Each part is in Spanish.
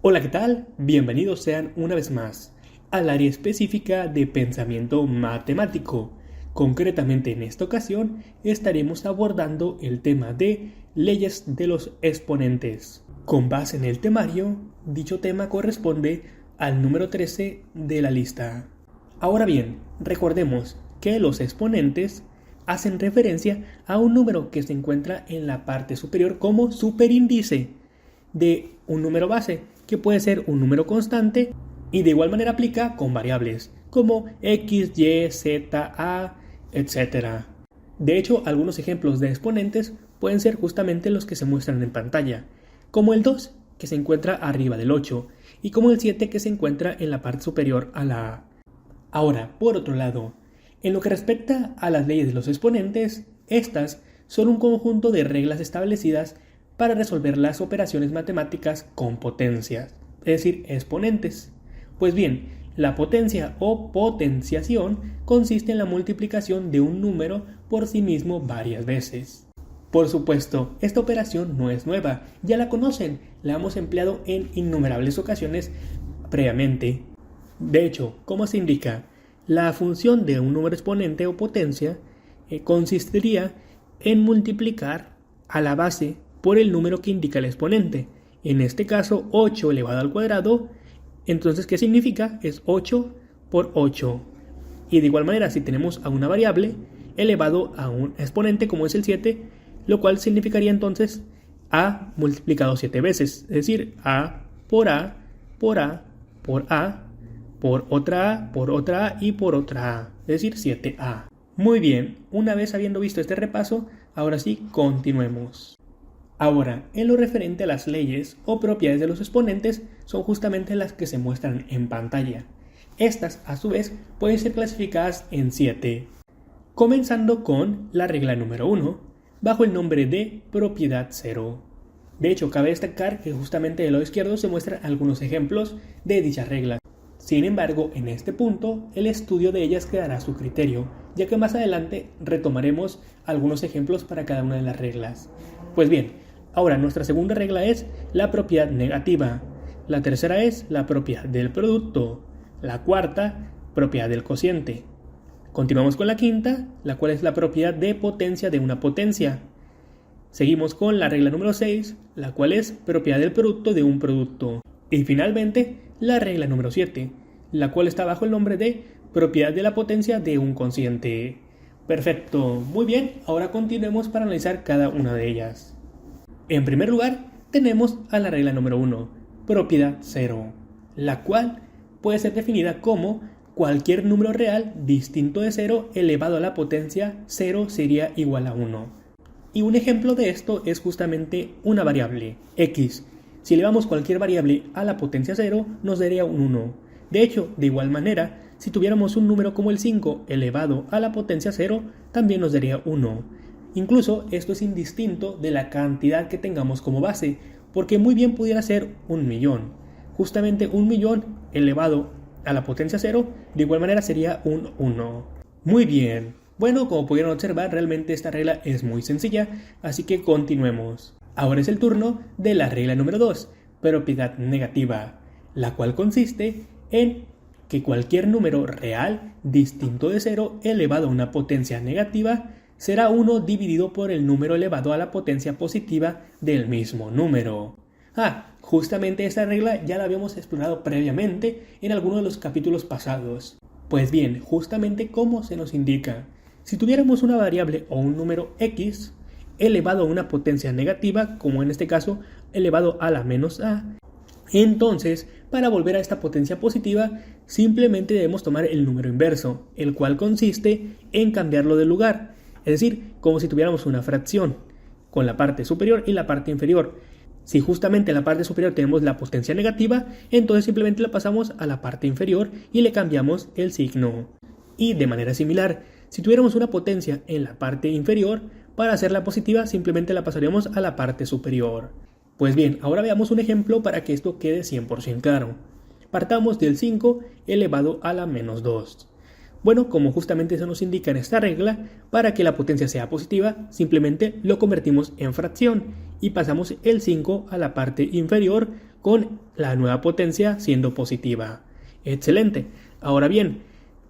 Hola, ¿qué tal? Bienvenidos sean una vez más al área específica de pensamiento matemático. Concretamente en esta ocasión estaremos abordando el tema de leyes de los exponentes. Con base en el temario, dicho tema corresponde al número 13 de la lista. Ahora bien, recordemos que los exponentes hacen referencia a un número que se encuentra en la parte superior como superíndice de un número base, que puede ser un número constante y de igual manera aplica con variables como x, y, z, a, etc. De hecho, algunos ejemplos de exponentes pueden ser justamente los que se muestran en pantalla, como el 2, que se encuentra arriba del 8, y como el 7, que se encuentra en la parte superior a la a. Ahora, por otro lado, en lo que respecta a las leyes de los exponentes, estas son un conjunto de reglas establecidas para resolver las operaciones matemáticas con potencias, es decir, exponentes. Pues bien, la potencia o potenciación consiste en la multiplicación de un número por sí mismo varias veces. Por supuesto, esta operación no es nueva, ya la conocen, la hemos empleado en innumerables ocasiones previamente. De hecho, como se indica, la función de un número exponente o potencia consistiría en multiplicar a la base por el número que indica el exponente. En este caso, 8 elevado al cuadrado. Entonces, ¿qué significa? Es 8 por 8. Y de igual manera, si tenemos a una variable elevado a un exponente como es el 7, lo cual significaría entonces a multiplicado 7 veces. Es decir, a por a, por a, por a, por otra a, por otra a y por otra a. Es decir, 7a. Muy bien, una vez habiendo visto este repaso, ahora sí, continuemos. Ahora, en lo referente a las leyes o propiedades de los exponentes, son justamente las que se muestran en pantalla. Estas, a su vez, pueden ser clasificadas en 7. Comenzando con la regla número 1, bajo el nombre de propiedad 0. De hecho, cabe destacar que justamente del lado izquierdo se muestran algunos ejemplos de dichas reglas. Sin embargo, en este punto, el estudio de ellas quedará a su criterio, ya que más adelante retomaremos algunos ejemplos para cada una de las reglas. Pues bien, ahora nuestra segunda regla es la propiedad negativa, la tercera es la propiedad del producto, la cuarta, propiedad del cociente. Continuamos con la quinta, la cual es la propiedad de potencia de una potencia. Seguimos con la regla número 6, la cual es propiedad del producto de un producto. Y finalmente, la regla número 7, la cual está bajo el nombre de propiedad de la potencia de un cociente. Perfecto, muy bien, ahora continuemos para analizar cada una de ellas. En primer lugar, tenemos a la regla número 1, propiedad 0, la cual puede ser definida como cualquier número real distinto de 0 elevado a la potencia 0 sería igual a 1. Y un ejemplo de esto es justamente una variable, x. Si elevamos cualquier variable a la potencia 0, nos daría un 1. De hecho, de igual manera, si tuviéramos un número como el 5 elevado a la potencia 0, también nos daría 1. Incluso esto es indistinto de la cantidad que tengamos como base, porque muy bien pudiera ser 1.000.000. Justamente 1.000.000 elevado a la potencia 0, de igual manera sería un 1. Muy bien. Bueno, como pudieron observar, realmente esta regla es muy sencilla, así que continuemos. Ahora es el turno de la regla número 2, propiedad negativa, la cual consiste en que cualquier número real distinto de 0 elevado a una potencia negativa será 1 dividido por el número elevado a la potencia positiva del mismo número. Justamente esta regla ya la habíamos explorado previamente en alguno de los capítulos pasados. Pues bien, justamente como se nos indica, si tuviéramos una variable o un número x elevado a una potencia negativa, como en este caso elevado a la menos a, entonces para volver a esta potencia positiva simplemente debemos tomar el número inverso, el cual consiste en cambiarlo de lugar, es decir, como si tuviéramos una fracción con la parte superior y la parte inferior. Si justamente en la parte superior tenemos la potencia negativa, entonces simplemente la pasamos a la parte inferior y le cambiamos el signo. Y de manera similar, si tuviéramos una potencia en la parte inferior, para hacerla positiva simplemente la pasaríamos a la parte superior. Pues bien, ahora veamos un ejemplo para que esto quede 100% claro. Partamos del 5 elevado a la menos 2. Bueno, como justamente se nos indica en esta regla, para que la potencia sea positiva, simplemente lo convertimos en fracción y pasamos el 5 a la parte inferior con la nueva potencia siendo positiva. Excelente. Ahora bien,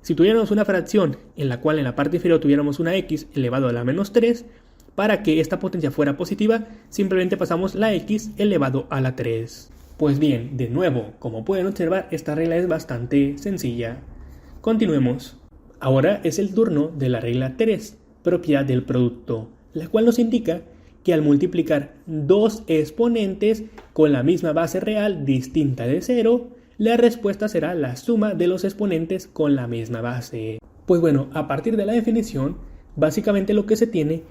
si tuviéramos una fracción en la cual en la parte inferior tuviéramos una x elevado a la menos 3, para que esta potencia fuera positiva, simplemente pasamos la x elevado a la 3. Pues bien, de nuevo, como pueden observar, esta regla es bastante sencilla. Continuemos. Ahora es el turno de la regla 3, propiedad del producto, la cual nos indica que al multiplicar dos exponentes con la misma base real distinta de 0, la respuesta será la suma de los exponentes con la misma base. Pues bueno, a partir de la definición, básicamente lo que se tiene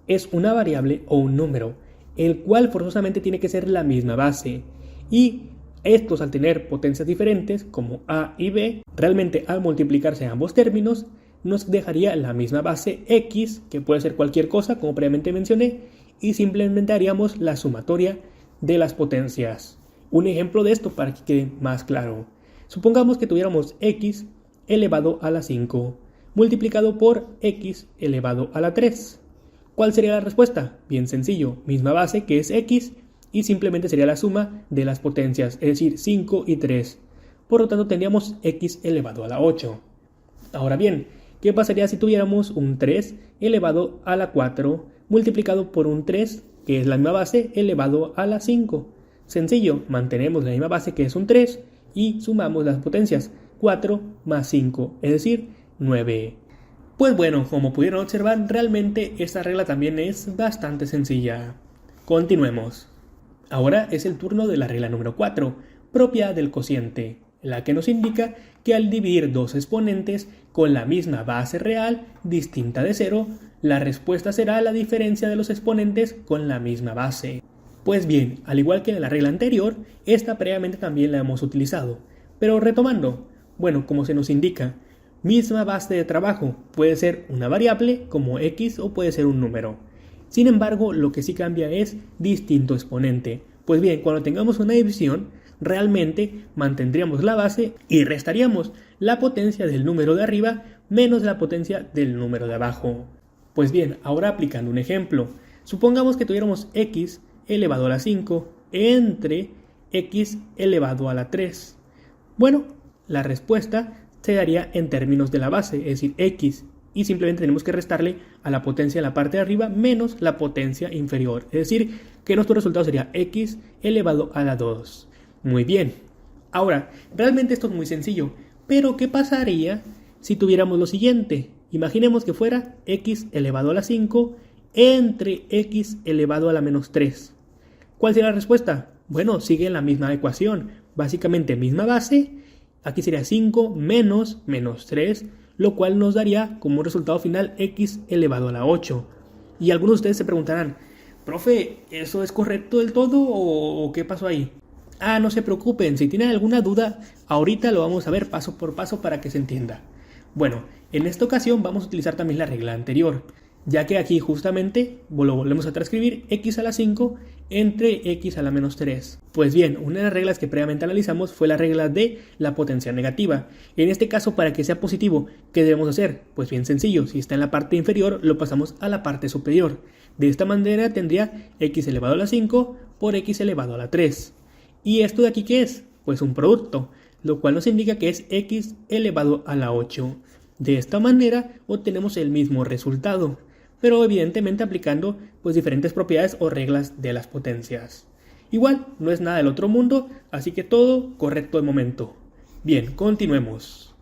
es una variable o un número, el cual forzosamente tiene que ser la misma base. Y estos, al tener potencias diferentes como a y b, realmente al multiplicarse ambos términos, nos dejaría la misma base x, que puede ser cualquier cosa como previamente mencioné, y simplemente haríamos la sumatoria de las potencias. Un ejemplo de esto para que quede más claro. Supongamos que tuviéramos x elevado a la 5 multiplicado por x elevado a la 3. ¿Cuál sería la respuesta? Bien sencillo, misma base que es x y simplemente sería la suma de las potencias, es decir, 5 y 3. Por lo tanto tendríamos x elevado a la 8. Ahora bien, ¿qué pasaría si tuviéramos un 3 elevado a la 4 multiplicado por un 3, que es la misma base, elevado a la 5? Sencillo, mantenemos la misma base que es un 3 y sumamos las potencias, 4 más 5, es decir, 9. Pues bueno, como pudieron observar, realmente esta regla también es bastante sencilla. Continuemos. Ahora es el turno de la regla número 4, propiedad del cociente, la que nos indica que al dividir dos exponentes con la misma base real distinta de 0, la respuesta será la diferencia de los exponentes con la misma base. Pues bien, al igual que en la regla anterior, esta previamente también la hemos utilizado. Pero retomando, bueno, como se nos indica, misma base de trabajo, puede ser una variable como x o puede ser un número. Sin embargo, lo que sí cambia es distinto exponente. Pues bien, cuando tengamos una división, realmente mantendríamos la base y restaríamos la potencia del número de arriba menos la potencia del número de abajo. Pues bien, ahora aplicando un ejemplo, supongamos que tuviéramos x elevado a la 5 entre x elevado a la 3. Bueno, la respuesta se daría en términos de la base, es decir, x, y simplemente tenemos que restarle a la potencia en la parte de arriba menos la potencia inferior, es decir, que nuestro resultado sería x elevado a la 2. Muy bien. Ahora, realmente esto es muy sencillo, pero ¿qué pasaría si tuviéramos lo siguiente? Imaginemos que fuera x elevado a la 5 entre x elevado a la menos 3. ¿Cuál sería la respuesta? Bueno, sigue la misma ecuación, básicamente misma base, aquí sería 5 menos 3, lo cual nos daría como resultado final x elevado a la 8. Y algunos de ustedes se preguntarán, profe, ¿eso es correcto del todo o qué pasó ahí? No se preocupen, si tienen alguna duda, ahorita lo vamos a ver paso por paso para que se entienda. Bueno, en esta ocasión vamos a utilizar también la regla anterior, ya que aquí justamente lo volvemos a transcribir x a la 5 entre x a la menos 3. Pues bien, una de las reglas que previamente analizamos fue la regla de la potencia negativa. En este caso, para que sea positivo, ¿qué debemos hacer? Pues bien sencillo, si está en la parte inferior, lo pasamos a la parte superior. De esta manera tendría x elevado a la 5 por x elevado a la 3. ¿Y esto de aquí qué es? Pues un producto, lo cual nos indica que es x elevado a la 8. De esta manera obtenemos el mismo resultado, pero evidentemente aplicando pues diferentes propiedades o reglas de las potencias. Igual, no es nada del otro mundo, así que todo correcto de momento. Bien, continuemos.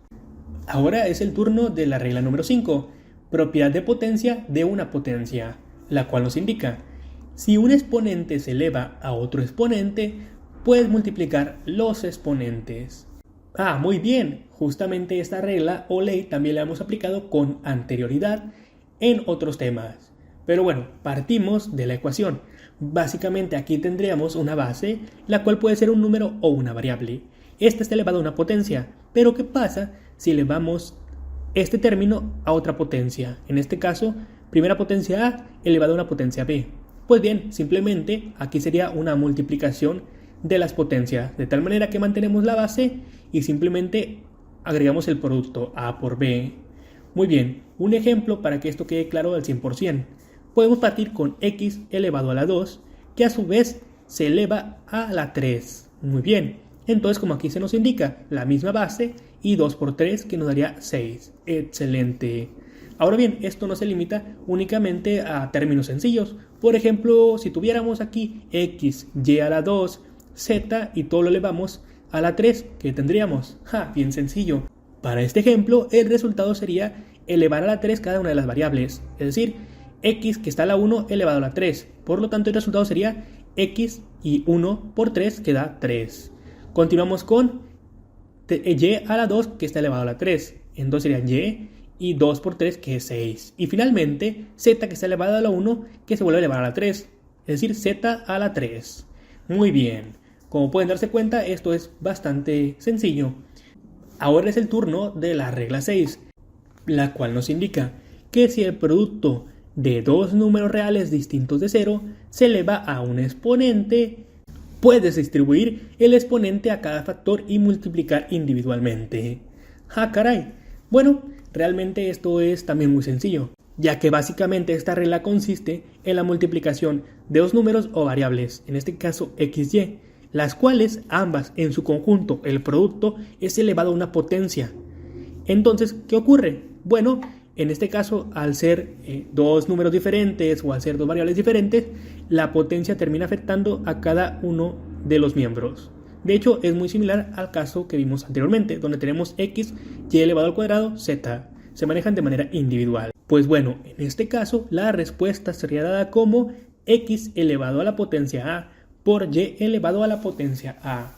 Ahora es el turno de la regla número 5, propiedad de potencia de una potencia, la cual nos indica, si un exponente se eleva a otro exponente, puedes multiplicar los exponentes. Muy bien, justamente esta regla o ley también la hemos aplicado con anterioridad en otros temas. Pero bueno, partimos de la ecuación. Básicamente aquí tendríamos una base, la cual puede ser un número o una variable. Esta está elevada a una potencia, pero ¿qué pasa si elevamos este término a otra potencia? En este caso, primera potencia a elevada a una potencia b. Pues bien, simplemente aquí sería una multiplicación de las potencias, de tal manera que mantenemos la base y simplemente agregamos el producto a por b. Muy bien, un ejemplo para que esto quede claro al 100%. Podemos partir con x elevado a la 2, que a su vez se eleva a la 3. Muy bien, entonces como aquí se nos indica la misma base y 2 por 3 que nos daría 6. Excelente. Ahora bien, esto no se limita únicamente a términos sencillos. Por ejemplo, si tuviéramos aquí x, y a la 2, z y todo lo elevamos a la 3, ¿qué tendríamos? Bien sencillo. Para este ejemplo, el resultado sería elevar a la 3 cada una de las variables, es decir, x que está a la 1 elevado a la 3. Por lo tanto, el resultado sería x y 1 por 3 que da 3. Continuamos con y a la 2 que está elevado a la 3. Entonces sería y 2 por 3 que es 6. Y finalmente z que está elevado a la 1 que se vuelve a elevar a la 3. Es decir, z a la 3. Muy bien. Como pueden darse cuenta, esto es bastante sencillo. Ahora es el turno de la regla 6, la cual nos indica que si el producto de dos números reales distintos de 0 se eleva a un exponente, puedes distribuir el exponente a cada factor y multiplicar individualmente. Caray. Bueno, realmente esto es también muy sencillo, ya que básicamente esta regla consiste en la multiplicación de dos números o variables, en este caso x, y, las cuales ambas en su conjunto, el producto, es elevado a una potencia. Entonces, ¿qué ocurre? Bueno, en este caso, al ser dos números diferentes o al ser dos variables diferentes, la potencia termina afectando a cada uno de los miembros. De hecho, es muy similar al caso que vimos anteriormente, donde tenemos x, y elevado al cuadrado, z. Se manejan de manera individual. Pues bueno, en este caso, la respuesta sería dada como x elevado a la potencia a por y elevado a la potencia a.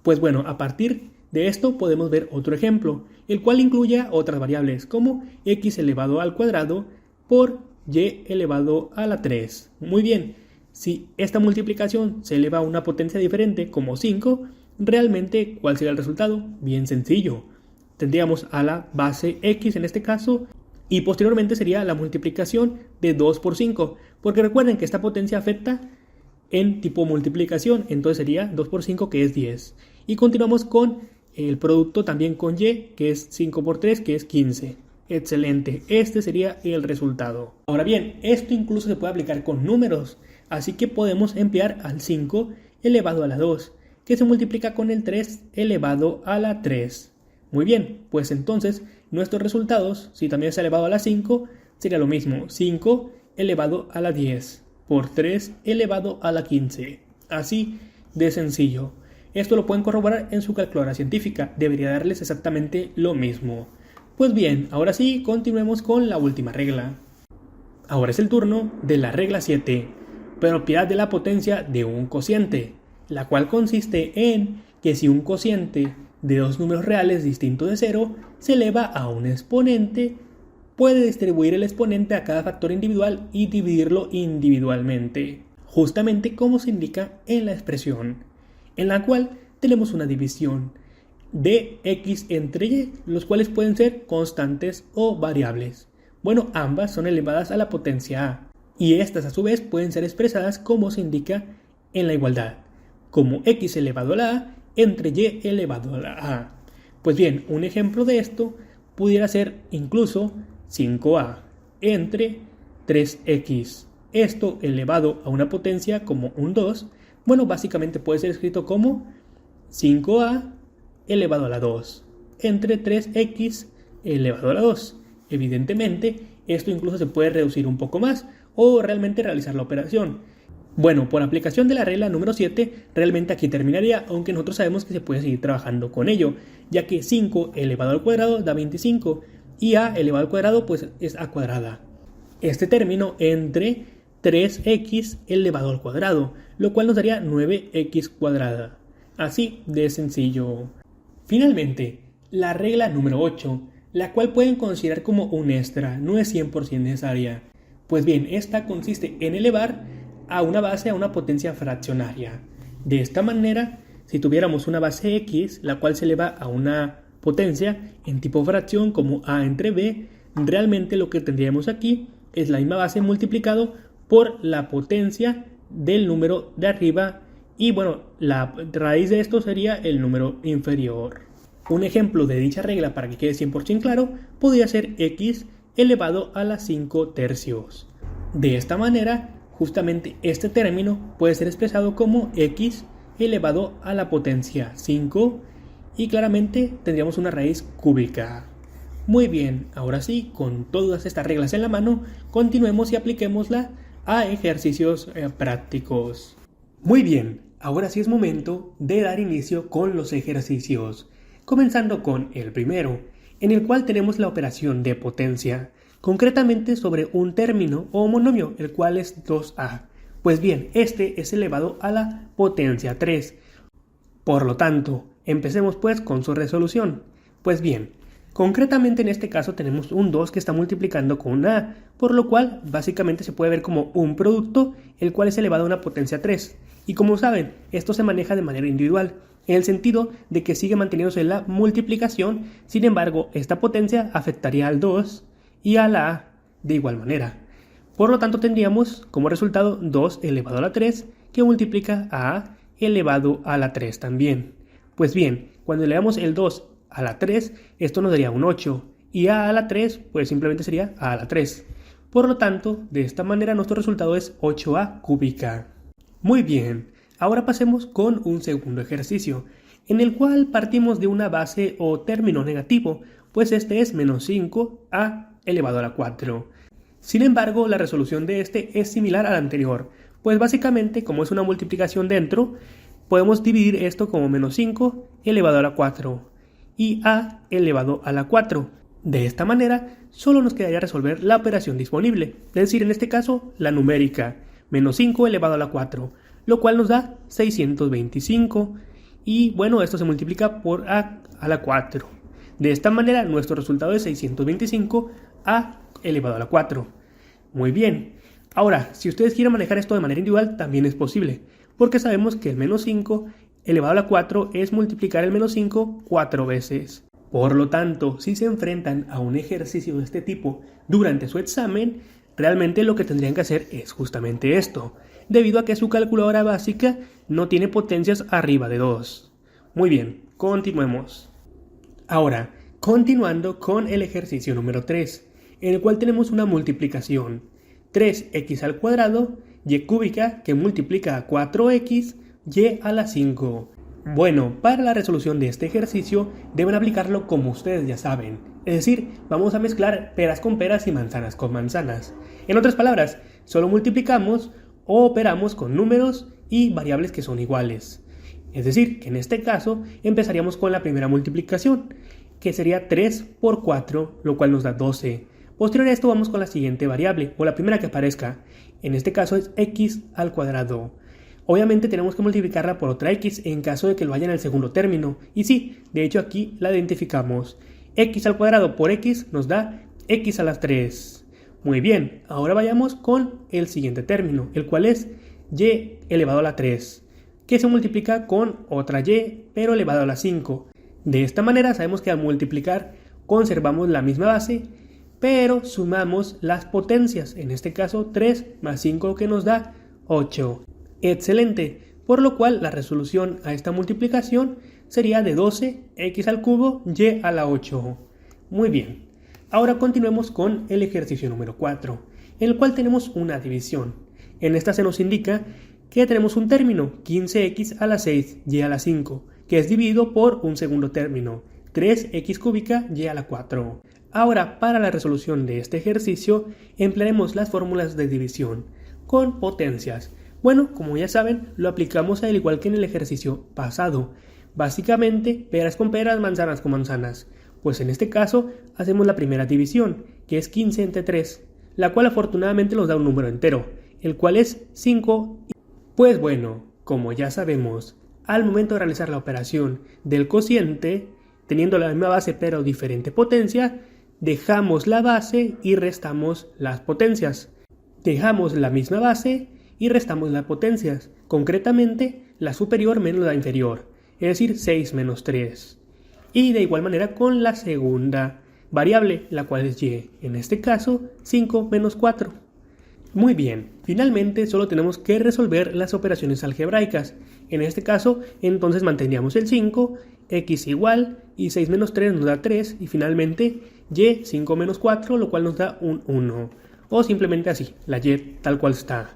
Pues bueno, a partir de esto podemos ver otro ejemplo, el cual incluye otras variables como x elevado al cuadrado por y elevado a la 3. Muy bien, si esta multiplicación se eleva a una potencia diferente como 5, realmente ¿cuál sería el resultado? Bien sencillo. Tendríamos a la base x en este caso y posteriormente sería la multiplicación de 2 por 5, porque recuerden que esta potencia afecta en tipo multiplicación, entonces sería 2 por 5 que es 10. Y continuamos con el producto también con y, que es 5 por 3 que es 15. Excelente, este sería el resultado. Ahora bien, esto incluso se puede aplicar con números, así que podemos emplear al 5 elevado a la 2, que se multiplica con el 3 elevado a la 3. Muy bien, pues entonces nuestros resultados, si también es elevado a la 5, sería lo mismo, 5 elevado a la 10 por 3 elevado a la 15. Así de sencillo. Esto lo pueden corroborar en su calculadora científica. Debería darles exactamente lo mismo. Pues bien, ahora sí, continuemos con la última regla. Ahora es el turno de la regla 7. Propiedad de la potencia de un cociente, la cual consiste en que si un cociente de dos números reales distintos de 0 se eleva a un exponente, puede distribuir el exponente a cada factor individual y dividirlo individualmente, justamente como se indica en la expresión, en la cual tenemos una división de x entre y, los cuales pueden ser constantes o variables. Bueno, ambas son elevadas a la potencia a, y estas a su vez pueden ser expresadas como se indica en la igualdad, como x elevado a la a entre y elevado a la a. Pues bien, un ejemplo de esto pudiera ser incluso 5a entre 3x. Esto elevado a una potencia como un 2, bueno, básicamente puede ser escrito como 5a elevado a la 2 entre 3x elevado a la 2. Evidentemente, esto incluso se puede reducir un poco más o realmente realizar la operación. Bueno, por aplicación de la regla número 7, realmente aquí terminaría, aunque nosotros sabemos que se puede seguir trabajando con ello, ya que 5 elevado al cuadrado da 25 y a elevado al cuadrado pues es a cuadrada. Este término entre 3x elevado al cuadrado, lo cual nos daría 9x cuadrada. Así de sencillo. Finalmente, la regla número 8, la cual pueden considerar como un extra, no es 100% necesaria. Pues bien, esta consiste en elevar a una base a una potencia fraccionaria. De esta manera, si tuviéramos una base x, la cual se eleva a una potencia en tipo fracción como a entre b, realmente lo que tendríamos aquí es la misma base multiplicado por la potencia del número de arriba y bueno, la raíz de esto sería el número inferior. Un ejemplo de dicha regla para que quede 100% claro podría ser x elevado a la 5 tercios. De esta manera, justamente este término puede ser expresado como x elevado a la potencia 5 y claramente tendríamos una raíz cúbica. Muy bien, ahora sí, con todas estas reglas en la mano, continuemos y apliquémosla a ejercicios prácticos. Muy bien, ahora sí es momento de dar inicio con los ejercicios, comenzando con el primero, en el cual tenemos la operación de potencia, concretamente sobre un término o monomio, el cual es 2a. Pues bien, este es elevado a la potencia 3. Por lo tanto, empecemos pues con su resolución. Pues bien, concretamente en este caso tenemos un 2 que está multiplicando con una a, por lo cual básicamente se puede ver como un producto, el cual es elevado a una potencia 3. Y como saben, esto se maneja de manera individual, en el sentido de que sigue manteniéndose la multiplicación, sin embargo, esta potencia afectaría al 2 y a la a de igual manera. Por lo tanto, tendríamos como resultado 2 elevado a la 3, que multiplica a a elevado a la 3 también. Pues bien, cuando elevamos el 2 a la 3, esto nos daría un 8, y a la 3, pues simplemente sería a la 3. Por lo tanto, de esta manera nuestro resultado es 8a cúbica. Muy bien, ahora pasemos con un segundo ejercicio, en el cual partimos de una base o término negativo, pues este es menos 5a elevado a la 4. Sin embargo, la resolución de este es similar al anterior, pues básicamente, como es una multiplicación dentro, podemos dividir esto como menos 5 elevado a la 4 y a elevado a la 4. De esta manera, solo nos quedaría resolver la operación disponible, es decir, en este caso, la numérica, menos 5 elevado a la 4, lo cual nos da 625, y bueno, esto se multiplica por a la 4. De esta manera, nuestro resultado es 625 a elevado a la 4. Muy bien. Ahora, si ustedes quieren manejar esto de manera individual, también es posible, porque sabemos que el menos 5 elevado a la 4 es multiplicar el menos 5 4 veces. Por lo tanto, si se enfrentan a un ejercicio de este tipo durante su examen, realmente lo que tendrían que hacer es justamente esto, debido a que su calculadora básica no tiene potencias arriba de 2. Muy bien, continuemos. Ahora, continuando con el ejercicio número 3, en el cual tenemos una multiplicación, 3x al cuadrado, y cúbica que multiplica a 4x, y a la 5. Bueno, para la resolución de este ejercicio deben aplicarlo como ustedes ya saben, es decir, vamos a mezclar peras con peras y manzanas con manzanas. En otras palabras, solo multiplicamos o operamos con números y variables que son iguales. Es decir, que en este caso empezaríamos con la primera multiplicación, que sería 3 por 4, lo cual nos da 12. Posterior a esto vamos con la siguiente variable, o la primera que aparezca. En este caso es x al cuadrado. Obviamente tenemos que multiplicarla por otra x en caso de que lo haya en el segundo término. Y sí, de hecho aquí la identificamos. X al cuadrado por x nos da x a las 3. Muy bien, ahora vayamos con el siguiente término, el cual es y elevado a la 3, que se multiplica con otra y, pero elevado a la 5. De esta manera sabemos que al multiplicar conservamos la misma base, pero sumamos las potencias, en este caso 3 más 5 que nos da 8. Excelente, por lo cual la resolución a esta multiplicación sería de 12x al cubo y a la 8. Muy bien, ahora continuemos con el ejercicio número 4, en el cual tenemos una división. En esta se nos indica que tenemos un término, 15x a la 6 y a la 5, que es dividido por un segundo término, 3x cúbica y a la 4. Ahora, para la resolución de este ejercicio, emplearemos las fórmulas de división con potencias. Bueno, como ya saben, lo aplicamos al igual que en el ejercicio pasado. Básicamente, peras con peras, manzanas con manzanas. Pues en este caso, hacemos la primera división, que es 15 entre 3, la cual afortunadamente nos da un número entero, el cual es 5. Pues bueno, como ya sabemos, al momento de realizar la operación del cociente, teniendo la misma base pero diferente potencia, dejamos la base y restamos las potencias. Dejamos la misma base y restamos las potencias, concretamente la superior menos la inferior, es decir, 6 menos 3. Y de igual manera con la segunda variable, la cual es y, en este caso 5 menos 4. Muy bien, finalmente solo tenemos que resolver las operaciones algebraicas. En este caso, entonces mantendríamos el 5, x igual, y 6 menos 3 nos da 3, y finalmente y 5 menos 4, lo cual nos da un 1. O simplemente así, la y tal cual está.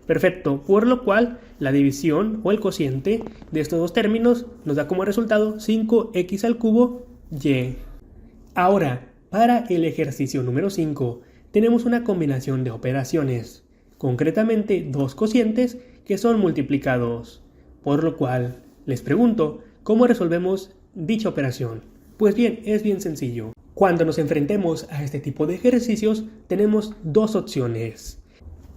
Perfecto, por lo cual la división o el cociente de estos dos términos nos da como resultado 5x al cubo y. Ahora, para el ejercicio número 5, tenemos una combinación de operaciones, concretamente dos cocientes que son multiplicados, por lo cual les pregunto, ¿cómo resolvemos dicha operación? Pues bien, es bien sencillo. Cuando nos enfrentemos a este tipo de ejercicios, tenemos dos opciones.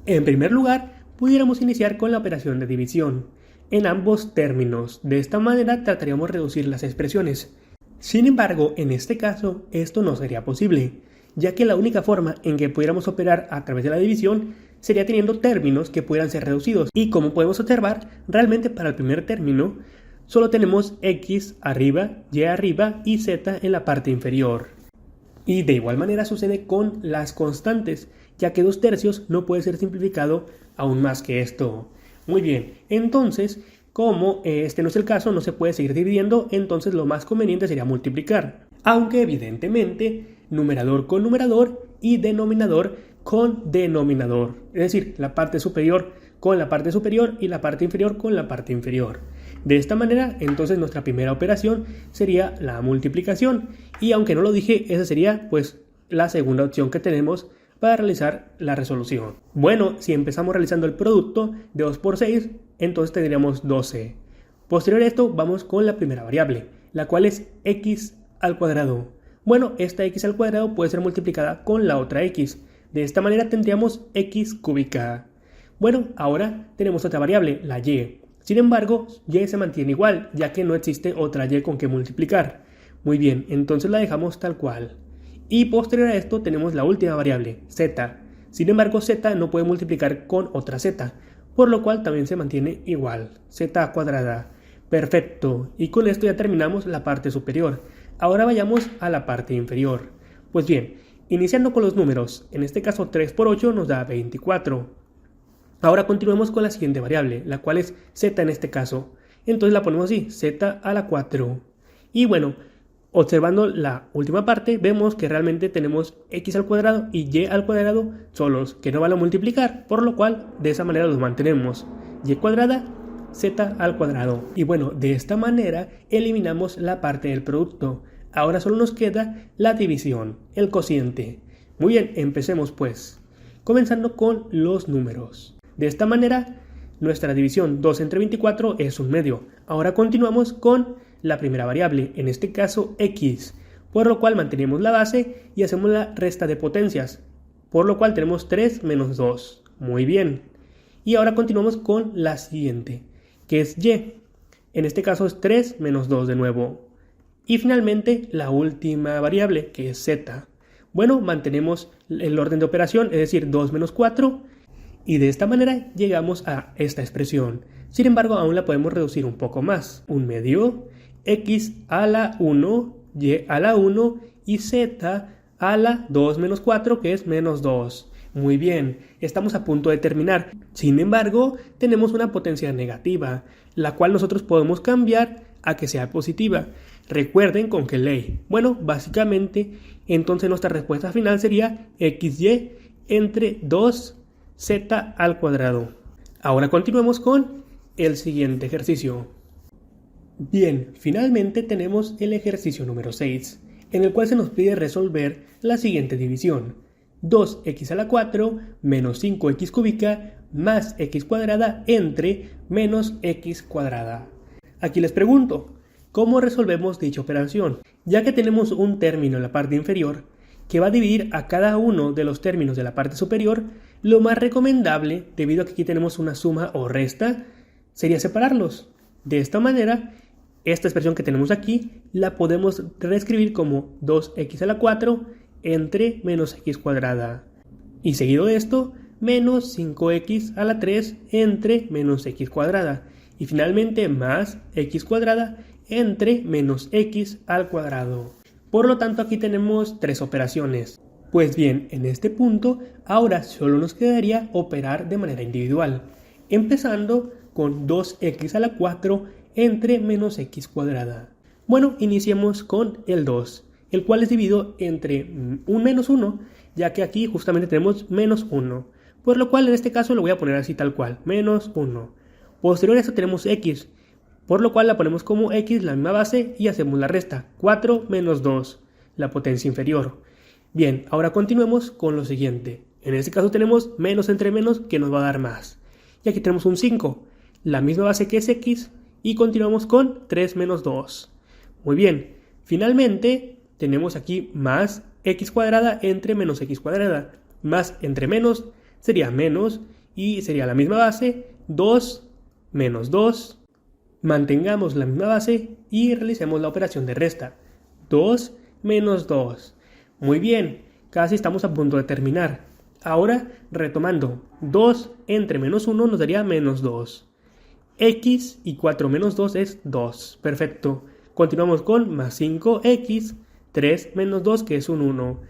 En primer lugar, pudiéramos iniciar con la operación de división en ambos términos. De esta manera trataríamos de reducir las expresiones. Sin embargo, en este caso, esto no sería posible, ya que la única forma en que pudiéramos operar a través de la división sería teniendo términos que pudieran ser reducidos. Y como podemos observar, realmente para el primer término solo tenemos x arriba y z en la parte inferior. Y de igual manera sucede con las constantes, ya que 2/3 no puede ser simplificado aún más que esto. Muy bien, entonces, como este no es el caso, no se puede seguir dividiendo, entonces lo más conveniente sería multiplicar. Aunque evidentemente, numerador con numerador y denominador con denominador. Es decir, la parte superior con la parte superior y la parte inferior con la parte inferior. De esta manera, entonces nuestra primera operación sería la multiplicación. Y aunque no lo dije, esa sería pues la segunda opción que tenemos para realizar la resolución. Bueno, si empezamos realizando el producto de 2 por 6, entonces tendríamos 12. Posterior a esto, vamos con la primera variable, la cual es x al cuadrado. Bueno, esta x al cuadrado puede ser multiplicada con la otra x. De esta manera tendríamos x cúbica. Bueno, ahora tenemos otra variable, la y. Sin embargo, y se mantiene igual, ya que no existe otra y con que multiplicar. Muy bien, entonces la dejamos tal cual. Y posterior a esto tenemos la última variable, z. Sin embargo, z no puede multiplicar con otra z, por lo cual también se mantiene igual, z cuadrada. Perfecto, y con esto ya terminamos la parte superior. Ahora vayamos a la parte inferior. Pues bien, iniciando con los números, en este caso 3 por 8 nos da 24. Ahora continuemos con la siguiente variable, la cual es z en este caso. Entonces la ponemos así, z a la 4. Y bueno, observando la última parte, vemos que realmente tenemos x al cuadrado y y al cuadrado solos, que no van a multiplicar, por lo cual de esa manera los mantenemos. Y cuadrada, z al cuadrado. Y bueno, de esta manera eliminamos la parte del producto. Ahora solo nos queda la división, el cociente. Muy bien, empecemos pues, comenzando con los números. De esta manera, nuestra división 2 entre 24 es un medio. Ahora continuamos con la primera variable, en este caso x, por lo cual mantenemos la base y hacemos la resta de potencias, por lo cual tenemos 3 menos 2. Muy bien. Y ahora continuamos con la siguiente, que es y. En este caso es 3 menos 2 de nuevo. Y finalmente la última variable, que es z. Bueno, mantenemos el orden de operación, es decir, 2 menos 4. Y de esta manera llegamos a esta expresión. Sin embargo, aún la podemos reducir un poco más. Un medio, x a la 1, y a la 1 y z a la 2 menos 4, que es menos 2. Muy bien, estamos a punto de terminar. Sin embargo, tenemos una potencia negativa, la cual nosotros podemos cambiar a que sea positiva. Recuerden con qué ley. Bueno, básicamente, entonces nuestra respuesta final sería xy entre 2z al cuadrado. Ahora continuemos con el siguiente ejercicio. Bien, finalmente tenemos el ejercicio número 6, en el cual se nos pide resolver la siguiente división. 2x a la 4 menos 5x cúbica más x cuadrada entre menos x cuadrada. Aquí les pregunto, ¿cómo resolvemos dicha operación? Ya que tenemos un término en la parte inferior que va a dividir a cada uno de los términos de la parte superior, lo más recomendable, debido a que aquí tenemos una suma o resta, sería separarlos. De esta manera, esta expresión que tenemos aquí la podemos reescribir como 2x a la 4 entre menos x cuadrada. Y seguido de esto, menos 5x a la 3 entre menos x cuadrada. Y finalmente más x cuadrada entre menos x al cuadrado. Por lo tanto, aquí tenemos tres operaciones. Pues bien, en este punto, ahora solo nos quedaría operar de manera individual, empezando con 2x a la 4 entre menos x cuadrada. Bueno, iniciemos con el 2, el cual es dividido entre un menos 1, ya que aquí justamente tenemos menos 1, por lo cual en este caso lo voy a poner así tal cual, menos 1. Posterior a eso tenemos x, por lo cual la ponemos como x, la misma base, y hacemos la resta, 4 menos 2, la potencia inferior. Bien, ahora continuemos con lo siguiente. En este caso tenemos menos entre menos, que nos va a dar más. Y aquí tenemos un 5, la misma base que es x, y continuamos con 3 menos 2. Muy bien, finalmente tenemos aquí más x cuadrada entre menos x cuadrada. Más entre menos sería menos, y sería la misma base, 2 menos 2. Mantengamos la misma base y realicemos la operación de resta. 2 menos 2. Muy bien, casi estamos a punto de terminar. Ahora, retomando, 2 entre menos 1 nos daría menos 2. X y 4 menos 2 es 2. Perfecto. Continuamos con más 5x, 3 menos 2 que es un 1.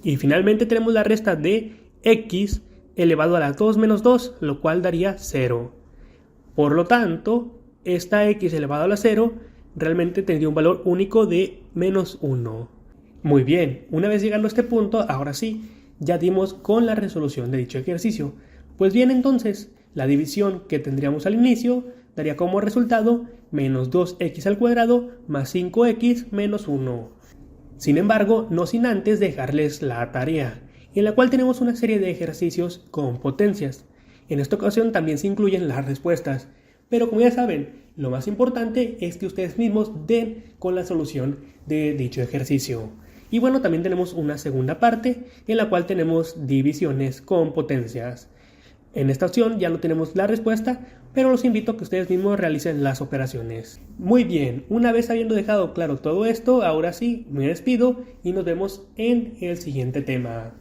Y finalmente tenemos la resta de x elevado a la 2 menos 2, lo cual daría 0. Por lo tanto, esta x elevado a la 0 realmente tendría un valor único de menos 1. Muy bien, una vez llegando a este punto, ahora sí, ya dimos con la resolución de dicho ejercicio. Pues bien, entonces, la división que tendríamos al inicio daría como resultado menos 2x al cuadrado más 5x menos 1. Sin embargo, no sin antes dejarles la tarea, en la cual tenemos una serie de ejercicios con potencias. En esta ocasión también se incluyen las respuestas, pero como ya saben, lo más importante es que ustedes mismos den con la solución de dicho ejercicio. Y bueno, también tenemos una segunda parte en la cual tenemos divisiones con potencias. En esta opción ya no tenemos la respuesta, pero los invito a que ustedes mismos realicen las operaciones. Muy bien, una vez habiendo dejado claro todo esto, ahora sí, me despido y nos vemos en el siguiente tema.